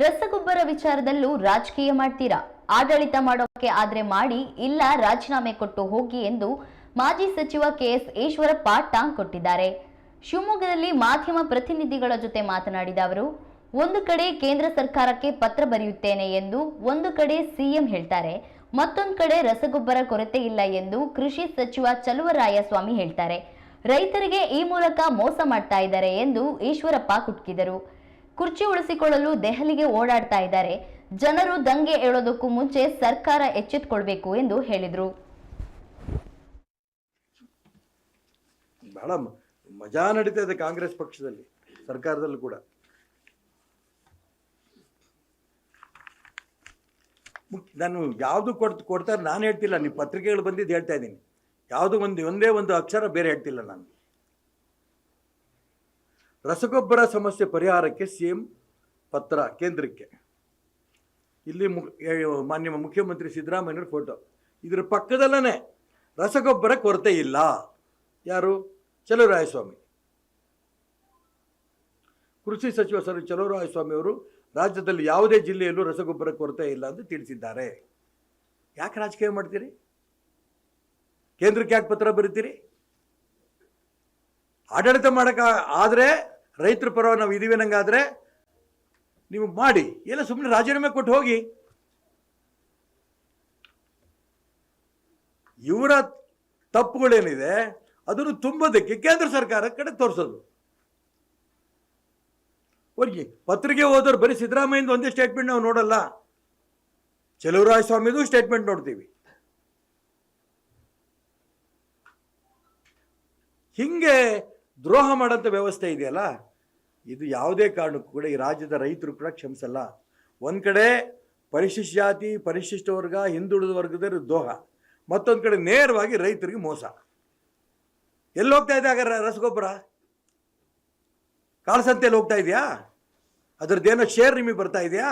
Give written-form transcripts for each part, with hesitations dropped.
ರಸಗೊಬ್ಬರ ವಿಚಾರದಲ್ಲೂ ರಾಜಕೀಯ ಮಾಡ್ತೀರಾ? ಆಡಳಿತ ಮಾಡೋಕೆ ಆದ್ರೆ ಮಾಡಿ, ಇಲ್ಲ ರಾಜೀನಾಮೆ ಕೊಟ್ಟು ಹೋಗಿ ಎಂದು ಮಾಜಿ ಸಚಿವ ಕೆಎಸ್ ಈಶ್ವರಪ್ಪ ಟಾಂಗ್ ಕೊಟ್ಟಿದ್ದಾರೆ. ಶಿವಮೊಗ್ಗದಲ್ಲಿ ಮಾಧ್ಯಮ ಪ್ರತಿನಿಧಿಗಳ ಜೊತೆ ಮಾತನಾಡಿದ ಅವರು, ಒಂದು ಕಡೆ ಕೇಂದ್ರ ಸರ್ಕಾರಕ್ಕೆ ಪತ್ರ ಬರೆಯುತ್ತೇನೆ ಎಂದು ಒಂದು ಕಡೆ ಸಿಎಂ ಹೇಳ್ತಾರೆ, ಮತ್ತೊಂದು ಕಡೆ ರಸಗೊಬ್ಬರ ಕೊರತೆ ಇಲ್ಲ ಎಂದು ಕೃಷಿ ಸಚಿವ ಚಲುವರಾಯಸ್ವಾಮಿ ಹೇಳ್ತಾರೆ. ರೈತರಿಗೆ ಈ ಮೂಲಕ ಮೋಸ ಮಾಡ್ತಾ ಇದ್ದಾರೆ ಎಂದು ಈಶ್ವರಪ್ಪ ಕುಟುಕಿದರು. ಕುರ್ಚಿ ಉಳಿಸಿಕೊಳ್ಳಲು ದೆಹಲಿಗೆ ಓಡಾಡ್ತಾ ಇದ್ದಾರೆ. ಜನರು ದಂಗೆ ಏಳೋದಕ್ಕೂ ಮುಂಚೆ ಸರ್ಕಾರ ಎಚ್ಚೆತ್ತುಕೊಳ್ಬೇಕು ಎಂದು ಹೇಳಿದರು. ಬಹಳ ಮಜಾ ನಡೀತಾ ಇದೆ ಕಾಂಗ್ರೆಸ್ ಪಕ್ಷದಲ್ಲಿ, ಸರ್ಕಾರದಲ್ಲೂ ಕೂಡ. ನಾನು ಯಾವುದು ಕೊಡ್ತಾರೆ ನಾನು ಹೇಳ್ತಿಲ್ಲ, ನೀವು ಪತ್ರಿಕೆಗಳು ಬಂದಿದ್ದು ಹೇಳ್ತಾ ಇದ್ದೀನಿ. ಯಾವುದು ಒಂದೇ ಒಂದು ಅಕ್ಷರ ಬೇರೆ ಹೇಳ್ತಿಲ್ಲ ನಾನು. ರಸಗೊಬ್ಬರ ಸಮಸ್ಯೆ ಪರಿಹಾರಕ್ಕೆ ಸಿಎಂ ಪತ್ರ ಕೇಂದ್ರಕ್ಕೆ. ಇಲ್ಲಿ ಮಾನ್ಯ ಮುಖ್ಯಮಂತ್ರಿ ಸಿದ್ದರಾಮಯ್ಯನವ್ರ ಫೋಟೋ. ಇದರ ಪಕ್ಕದಲ್ಲೇ ರಸಗೊಬ್ಬರ ಕೊರತೆ ಇಲ್ಲ. ಯಾರು? ಚಲುವರಾಯಸ್ವಾಮಿ. ಕೃಷಿ ಸಚಿವ ಚಲುವರಾಯಸ್ವಾಮಿ ಅವರು ರಾಜ್ಯದಲ್ಲಿ ಯಾವುದೇ ಜಿಲ್ಲೆಯಲ್ಲೂ ರಸಗೊಬ್ಬರ ಕೊರತೆ ಇಲ್ಲ ಅಂತ ತಿಳಿಸಿದ್ದಾರೆ. ಯಾಕೆ ರಾಜಕೀಯ ಮಾಡ್ತೀರಿ? ಕೇಂದ್ರಕ್ಕೆ ಯಾಕೆ ಪತ್ರ ಬರೀತೀರಿ? ಆಡಳಿತ ಮಾಡೋಕೆ ಆದರೆ ರೈತರ ಪರವಾಗಿ ನಾವು ಇದೀವಿ ನಂಗಾದರೆ ನೀವು ಮಾಡಿ, ಎಲ್ಲ ಸುಮ್ಮನೆ ರಾಜೀನಾಮೆ ಕೊಟ್ಟು ಹೋಗಿ. ಇವರ ತಪ್ಪುಗಳೇನಿದೆ ಅದನ್ನು ತುಂಬೋದಕ್ಕೆ ಕೇಂದ್ರ ಸರ್ಕಾರ ಕಡೆ ತೋರಿಸೋದು. ಹೋಗಿ ಪತ್ರಿಕೆ ಓದೋರು ಬರೀ ಸಿದ್ದರಾಮಯ್ಯಂದು ಒಂದೇ ಸ್ಟೇಟ್ಮೆಂಟ್ ನಾವು ನೋಡಲ್ಲ, ಚಲುವರಾಯಸ್ವಾಮಿದು ಸ್ಟೇಟ್ಮೆಂಟ್ ನೋಡ್ತೀವಿ. ಹಿಂಗೆ ದ್ರೋಹ ಮಾಡೋಂಥ ವ್ಯವಸ್ಥೆ ಇದೆಯಲ್ಲ, ಇದು ಯಾವುದೇ ಕಾರಣಕ್ಕೂ ಕೂಡ ಈ ರಾಜ್ಯದ ರೈತರು ಕೂಡ ಕ್ಷಮಿಸಲ್ಲ. ಒಂದು ಕಡೆ ಪರಿಶಿಷ್ಟ ಜಾತಿ, ಪರಿಶಿಷ್ಟ ವರ್ಗ, ಹಿಂದುಳಿದ ವರ್ಗದ ದ್ರೋಹ, ಮತ್ತೊಂದು ಕಡೆ ನೇರವಾಗಿ ರೈತರಿಗೆ ಮೋಸ. ಎಲ್ಲಿ ಹೋಗ್ತಾ ಇದೆ ಆಗ ರಸಗೊಬ್ಬರ? ಕಾಳಸಂತೆಯಲ್ಲಿ ಹೋಗ್ತಾ ಇದೆಯಾ? ಅದರದ್ದೇನೋ ಶೇರ್ ನಿಮಗೆ ಬರ್ತಾ ಇದೆಯಾ?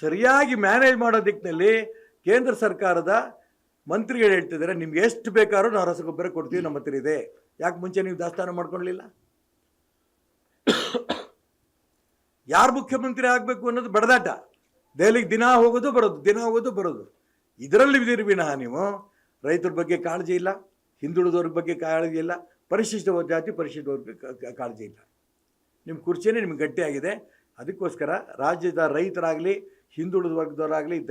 ಸರಿಯಾಗಿ ಮ್ಯಾನೇಜ್ ಮಾಡೋ ದಿಕ್ಕಿನಲ್ಲಿ ಕೇಂದ್ರ ಸರ್ಕಾರದ ಮಂತ್ರಿಗಳು ಹೇಳ್ತಿದ್ದಾರೆ, ನಿಮ್ಗೆ ಎಷ್ಟು ಬೇಕಾದ್ರೂ ನಾವು ರಸಗೊಬ್ಬರ ಕೊಡ್ತೀವಿ, ನಮ್ಮ ಹತ್ರ ಇದೆ. ಯಾಕೆ ಮುಂಚೆ ನೀವು ದಾಸ್ತಾನು ಮಾಡ್ಕೊಳ್ಳಲಿಲ್ಲ? ಯಾರು ಮುಖ್ಯಮಂತ್ರಿ ಆಗಬೇಕು ಅನ್ನೋದು ಬಡದಾಟ. ದೆಹಲಿಗೆ ದಿನ ಹೋಗೋದು ಬರೋದು. ಇದರಲ್ಲಿ ವಿನಃ ನೀವು ರೈತರ ಬಗ್ಗೆ ಕಾಳಜಿ ಇಲ್ಲ, ಹಿಂದುಳಿದವ್ರ ಬಗ್ಗೆ ಕಾಳಜಿ ಇಲ್ಲ, ಪರಿಶಿಷ್ಟ ಜಾತಿ ಪರಿಶಿಷ್ಟ ವರ್ಗ ಕಾಳಜಿ ಇಲ್ಲ. ನಿಮ್ಮ ಕುರ್ಚಿನೇ ನಿಮ್ಗೆ ಗಟ್ಟಿಯಾಗಿದೆ. ಅದಕ್ಕೋಸ್ಕರ ರಾಜ್ಯದ ರೈತರಾಗಲಿ, ಹಿಂದುಳಿದ ವರ್ಗದವರಾಗಲಿ